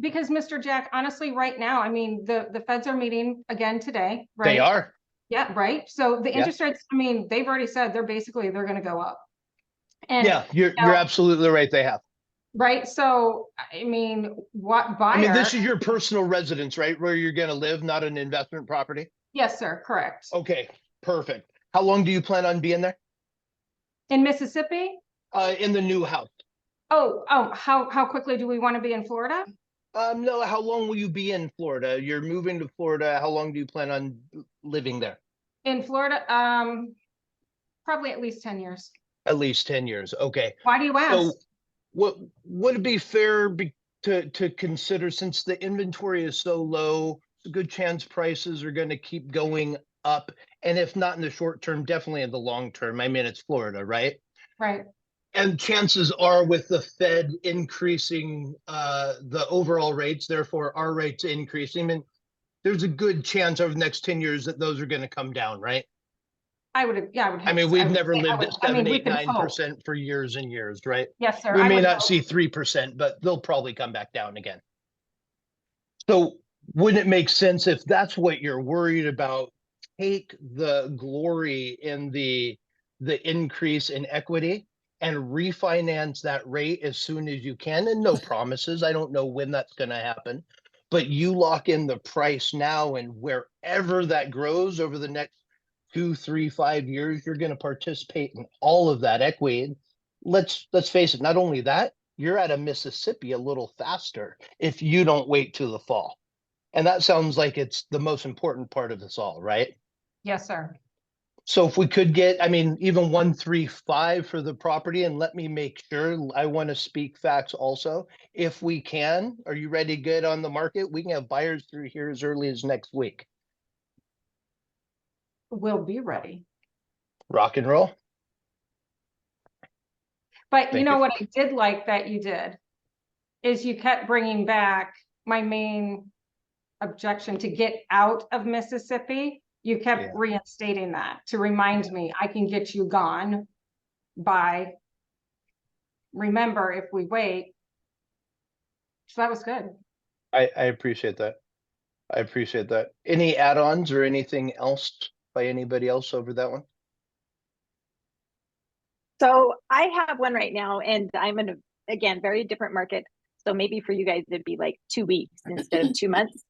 Because Mr. Jack, honestly, right now, I mean, the feds are meeting again today, right? They are. Yeah, right. So the Yeah. interest rates, I mean, they've already said they're going to go up. And Yeah, you're absolutely right. They have. right. So I mean, what buyer? I mean, this is your personal residence, right? Where you're going to live, not an investment property. Yes, sir. Correct. Okay, perfect. How long do you plan on being there? In Mississippi? In the new house. Oh, how quickly do we want to be in Florida? No, how long will you be in Florida? You're moving to Florida. How long do you plan on living there? In Florida, probably at least 10 years. At least 10 years. Okay. Why do you ask? So what would it be fair to consider, since the inventory is so low, a good chance prices are going to keep going up, and if not in the short term, definitely in the long term. I mean, it's Florida, right? Right. And chances are, with the Fed increasing the overall rates, therefore our rates increasing, and there's a good chance over the next 10 years that those are going to come down, right? I would I hope mean, so. we've would never say- lived at 7, we 8, can hope. 9% for years and years, right? Yes, sir. We I may would not hope. see 3%, but they'll probably come back down again. So wouldn't it make sense, if that's what you're worried about, take the glory in the increase in equity and refinance that rate as soon as you can? And no promises. I don't know when that's going to happen, but you lock in the price now, and wherever that grows over the next 2, 3, 5 years, you're going to participate in all of that equity. Let's face it, not only that, you're out of Mississippi a little faster if you don't wait till the fall. And that sounds like it's the most important part of this all, right? Yes, sir. So if we could get, I mean, even 135 for the property, and let me make sure, I want to speak facts also. If we can, are you ready to get on the market? We can have buyers through here as early as next week. We'll be ready. Rock and roll. But you Thank know you. what I did like that you did is you kept bringing back my main objection to get out of Mississippi. You kept Yeah. reinstating that to remind me I can get you gone by, remember, if we wait. So that was good. I appreciate that. I appreciate that. Any add-ons or anything else by anybody else over that one? So I have one right now, and I'm in a, again, very different market. So maybe for you guys, it'd be like 2 weeks instead of 2 months,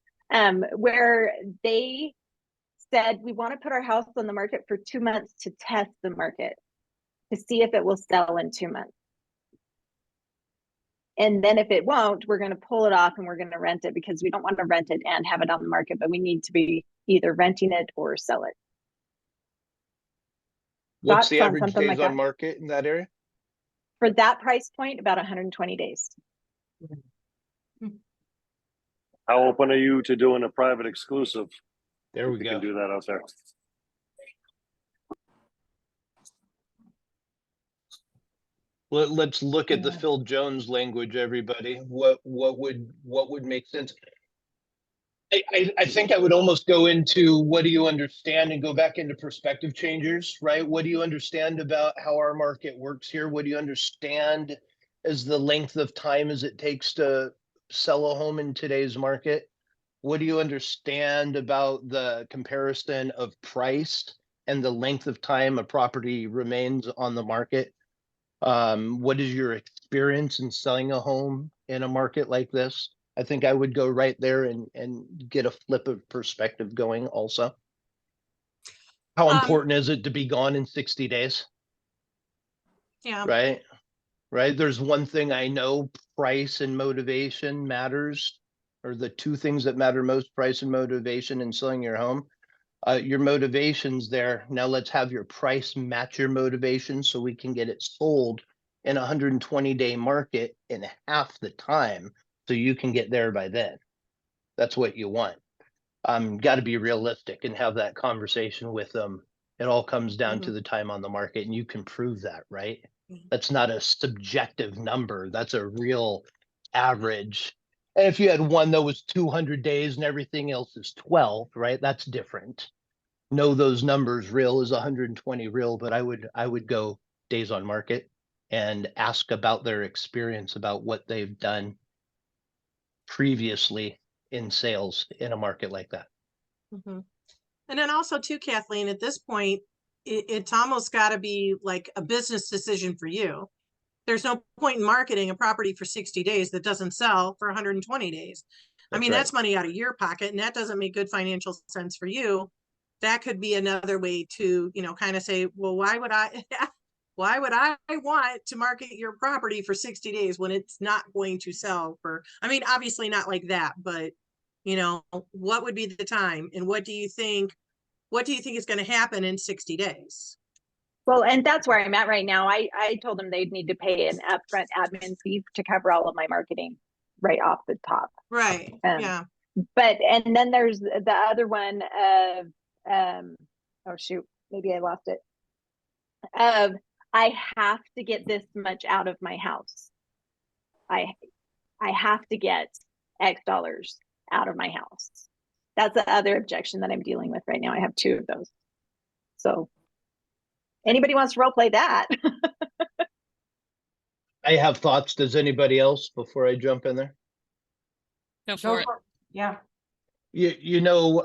where they said, we want to put our house on the market for 2 months to test the market, to see if it will sell in 2 months. And then if it won't, we're going to pull it off and we're going to rent it, because we don't want to rent it and have it on the market, but we need to be either renting it or sell it. What's the Thoughts on average something days like on that? market in that area? For that price point, about 120 days. How open are you to doing a private exclusive? There we We go. can do that out there. Let's look at the Yeah. Phil Jones language, everybody. What would make sense? I think I would almost go into, what do you understand, and go back into perspective changers, right? What do you understand about how our market works here? What do you understand as the length of time as it takes to sell a home in today's market? What do you understand about the comparison of price and the length of time a property remains on the market? What is your experience in selling a home in a market like this? I think I would go right there and get a flip of perspective going also. How important is it to be gone in 60 days? Yeah. Right? Right? There's one thing I know, price and motivation matters, or the two things that matter most, price and motivation in selling your home. Your motivation's there. Now let's have your price match your motivation so we can get it sold in a 120-day market in half the time, so you can get there by then. That's what you want. Got to be realistic and have that conversation with them. It all comes down to the time on the market, and you can prove that, right? That's not a subjective number. That's a real average. And if you had one that was 200 days and everything else is 12, right? That's different. Know those numbers. Real is 120 real, but I would go days on market and ask about their experience, about what they've done previously in sales in a market like that. Mhm. And then also too, Kathleen, at this point, it's almost got to be like a business decision for you. There's no point in marketing a property for 60 days that doesn't sell for 120 days. I mean, right. that's money out of your pocket, and that doesn't make good financial sense for you. That could be another way to, you know, kind of say, well, why would I why would I want to market your property for 60 days when it's not going to sell for, I mean, obviously not like that, but you know, what would be the time, and what do you think is going to happen in 60 days? Well, and that's where I'm at right now. I told them they'd need to pay an upfront admin fee to cover all of my marketing right off the top. Right. Yeah. But, and then there's the other one of, oh shoot, maybe I lost it. Of, I have to get this much out of my house. I have to get X dollars out of my house. That's the other objection that I'm dealing with right now. I have two of those. So anybody wants to role play that? I have thoughts. Does anybody else before I jump in there? Go for it. Yeah. You know,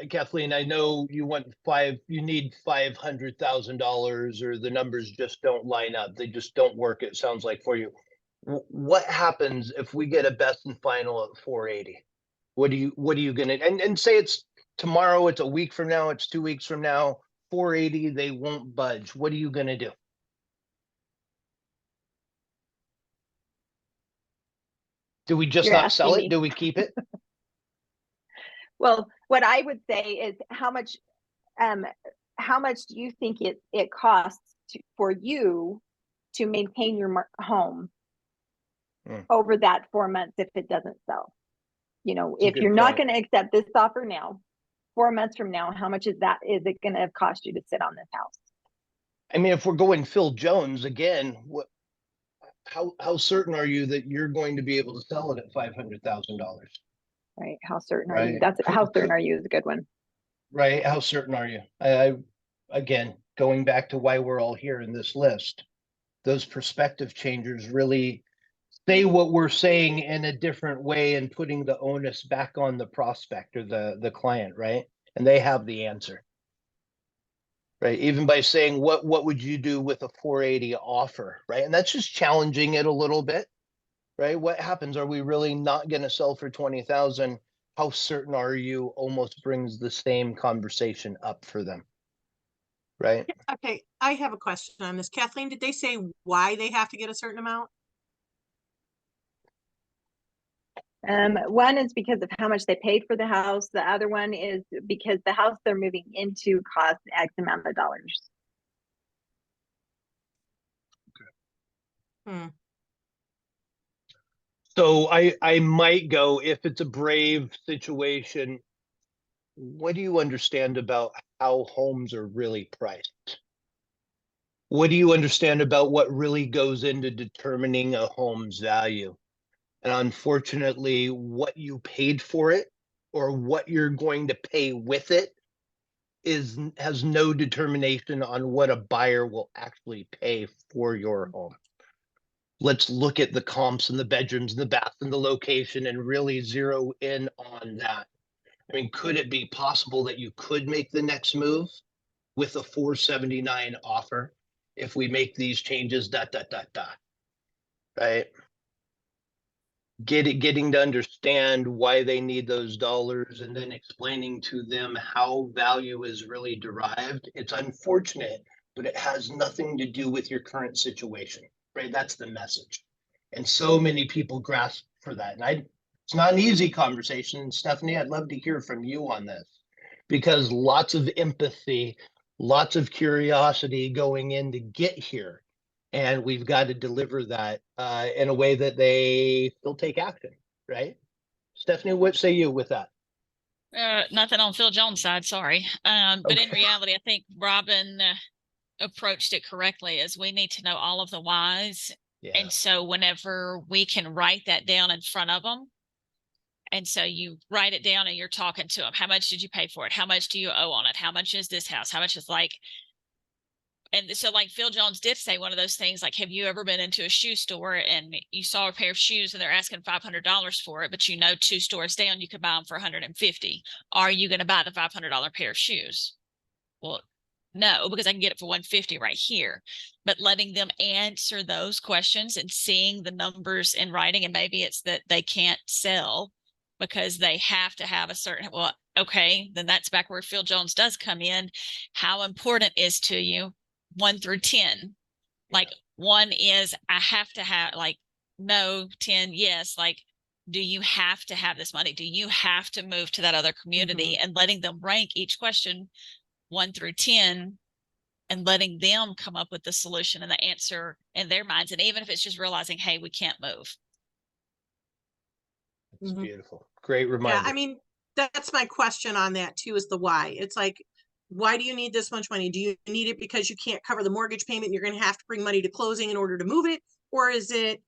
Kathleen, I know you need $500,000, or the numbers just don't line up. They just don't work. It sounds like for you. What happens if we get a best and final at 480? What are you gonna, and say it's tomorrow, it's a week from now, it's 2 weeks from now, 480, they won't budge. What are you gonna do? Do we just You're not sell asking it? me. Do we keep it? Well, what I would say is how much do you think it costs for you to maintain your home over that 4 months if it doesn't sell? You know, if you're not going to accept this offer now, 4 months from now, how much is it going to cost you to sit on this house? I mean, if we're going Phil Jones again, how certain are you that you're going to be able to sell it at $500,000? Right? How certain are you? How certain are you is a good one. Right? How certain are you? Again, going back to why we're all here in this list, those perspective changers really say what we're saying in a different way and putting the onus back on the prospect or the client, right? And they have the answer. Right? Even by saying what would you do with a 480 offer, right? And that's just challenging it a little bit, right? What happens? Are we really not going to sell for 20,000? How certain are you? Almost brings the same conversation up for them. Right? Okay, I have a question on this. Kathleen, did they say why they have to get a certain amount? One is because of how much they paid for the house. The other one is because the house they're moving into costs X amount of dollars. Hmm. So I might go, if it's a brave situation, what do you understand about how homes are really priced? What do you understand about what really goes into determining a home's value? And unfortunately, what you paid for it or what you're going to pay with it has no determination on what a buyer will actually pay for your home. Let's look at the comps and the bedrooms and the bath and the location and really zero in on that. I mean, could it be possible that you could make the next move with a 479 offer if we make these changes, right? Getting to understand why they need those dollars and then explaining to them how value is really derived. It's unfortunate, but it has nothing to do with your current situation, right? That's the message. And so many people grasp for that. And it's not an easy conversation. Stephanie, I'd love to hear from you on this, because lots of empathy, lots of curiosity going in to get here. And we've got to deliver that in a way that they still take action, right? Stephanie, what say you with that? Nothing on Phil Jones' side, sorry. But in Okay. reality, I think Robin approached it correctly, as we need to know all of the whys. Yeah. And so whenever we can write that down in front of them, And so you write it down and you're talking to them. How much did you pay for it? How much do you owe on it? How much is this house? How much is like, and so like Phil Jones did say one of those things, like, have you ever been into a shoe store and you saw a pair of shoes and they're asking $500 for it, but you know 2 stores down you could buy them for 150. Are you going to buy the $500 pair of shoes? Well, no, because I can get it for 150 right here. But letting them answer those questions and seeing the numbers in writing, and maybe it's that they can't sell because they have to have a certain, well, okay, then that's back where Phil Jones does come in. How important is to you 1 through 10? Like 1 is I have to have, like, no. 10, yes. Like, do you have to have this money? Do you have to move to that other community? And letting them rank each question 1 through 10 and letting them come up with the solution and the answer in their minds. And even if it's just realizing, hey, we can't move. It's beautiful. Great reminder. Yeah, I mean, that's my question on that too, is the why. It's like, why do you need this much money? Do you need it because you can't cover the mortgage payment? You're going to have to bring money to closing in order to move it? Or is it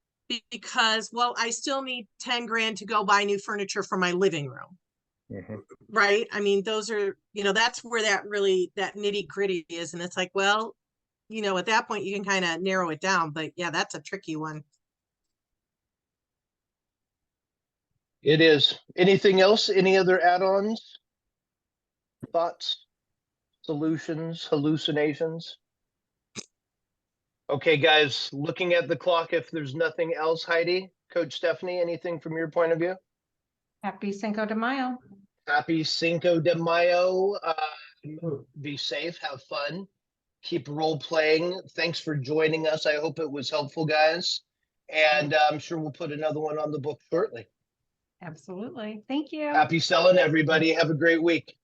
because, well, I still need 10 grand to go buy new furniture for my living room? Right? I mean, those are, that's where that nitty gritty is. And it's like, well, at that point you can kind of narrow it down, but yeah, that's a tricky one. It is. Anything else? Any other add-ons? Thoughts? Solutions? Hallucinations? Okay, guys, looking at the clock, if there's nothing else, Heidi, Coach Stephanie, anything from your point of view? Happy Cinco de Mayo. Happy Cinco de Mayo. Be safe, have fun, keep role playing. Thanks for joining us. I hope it was helpful, guys. And I'm sure we'll put another one on the book shortly. Absolutely. Thank you. Happy selling, everybody. Have a great week.